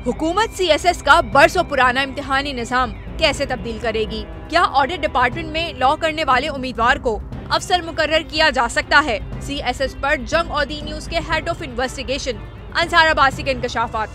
हुकूमत CSS का बरसों पुराना इम्तिहानी निज़ाम कैसे तब्दील करेगी? क्या ऑडिट डिपार्टमेंट में लॉ करने वाले उम्मीदवार को अफसर मुकर्रर किया जा सकता है? CSS पर जंग और दी न्यूज के head of investigation Ansar Abbasi के इंकशाफात।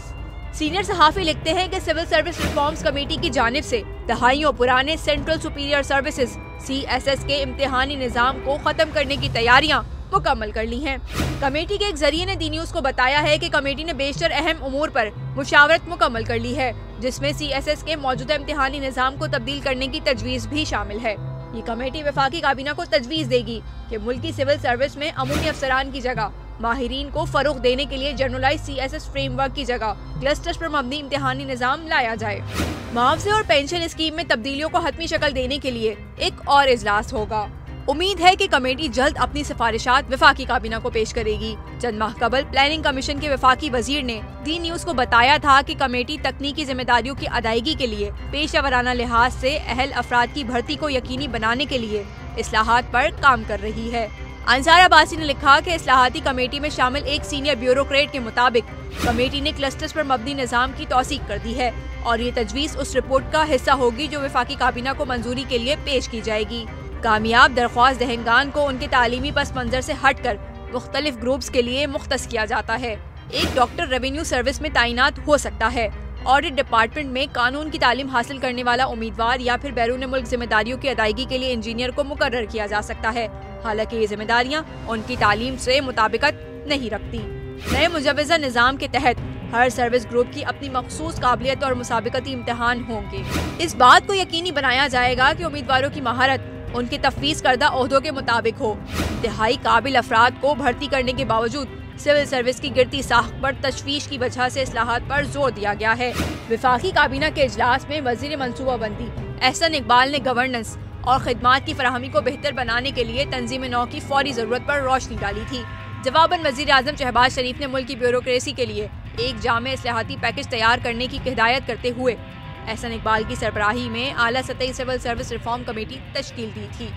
सीनियर सहाफी लिखते हैं कि सिविल सर्विस रिफॉर्म्स कमेटी की जानिब से दहाइयों पुराने सेंट्रल सुपीरियर सर्विसेज CSS के इम्तिहानी निज़ाम को खत्म करने की तैयारियां मुकम्मल कर ली हैं। कमेटी के एक जरिए ने दी न्यूज को बताया है कि कमेटी ने बेशतर अहम उमूर पर मुशावरत मुकम्मल कर ली है, जिसमें CSS के मौजूदा इम्तिहानी निज़ाम को तब्दील करने की तजवीज़ भी शामिल है। ये कमेटी वफाकी काबीना को तजवीज़ देगी कि मुल्की सिविल सर्विस में अमूमी अफसरान की जगह माहिरीन को फरोग देने के लिए जनरलाइज CSS फ्रेमवर्क की जगह क्लस्टर्स पर मबनी इम्तिहानी निज़ाम लाया जाए। मुआवजे और पेंशन स्कीम में तब्दीलियों को हतमी शक्ल देने के लिए एक और इजलास होगा। उम्मीद है कि कमेटी जल्द अपनी सिफारिशात वफाकी काबीना को पेश करेगी। चंद माह कबल प्लानिंग कमीशन के वफाकी वजीर ने दी न्यूज को बताया था कि कमेटी तकनीकी जिम्मेदारियों की अदायगी के लिए पेशेवराना लिहाज से अहल अफराद की भर्ती को यकीनी बनाने के लिए इस्लाहात पर काम कर रही है। अंसार अब्बासी ने लिखा कि इस्लाहाती कमेटी में शामिल एक सीनियर ब्यूरोक्रेट के मुताबिक कमेटी ने क्लस्टर्स पर मबनी निज़ाम की तौसीक कर दी है और ये तजवीज़ उस रिपोर्ट का हिस्सा होगी जो वफाकी काबीना को मंजूरी के लिए पेश की जाएगी। कामयाब दरख्वास्त दहंगान को उनके तालीमी पस मंजर से हट कर मुख्तलिफ ग्रुप्स के लिए मुख्तस किया जाता है। एक डॉक्टर रेवेन्यू सर्विस में तैनात हो सकता है। ऑडिट डिपार्टमेंट में कानून की तालीम हासिल करने वाला उम्मीदवार या फिर बैरून मुल्क जिम्मेदारियों की अदायगी के लिए इंजीनियर को मुकर्रर किया जा सकता है। हालांकि ये जिम्मेदारियां उनकी तालीम से मुताबिकत नहीं रखती। नए मुजव्वज़ा निज़ाम के तहत हर सर्विस ग्रुप की अपनी मखसूस काबिलियत और मुसाबिकती इम्तिहान होंगे। इस बात को यकीनी बनाया जाएगा कि उम्मीदवारों की महारत उनके तफवीज़ करदा ओहदों के मुताबिक हो। इंतहाई काबिल अफराद को भर्ती करने के बावजूद सिविल सर्विस की गिरती साख पर तशवीश की वजह से इस्लाहात पर जोर दिया गया है। वफाकी काबीना के इजलास में वजीर मनसूबाबंदी एहसन इकबाल ने गवर्नेंस और खिदमात की फराहमी को बेहतर बनाने के लिए तंजीम नौ की फौरी जरूरत पर रोशनी डाली थी। जवाबन वजीर आजम शहबाज शरीफ ने मुल्क की ब्यूरोक्रेसी के लिए एक जामे इस्लाहाती पैकेज तैयार करने की हिदायत करते हुए एहसन इकबाल की सरबराही में आला सतही सिविल सर्विस रिफॉर्म कमेटी तश्कील दी थी।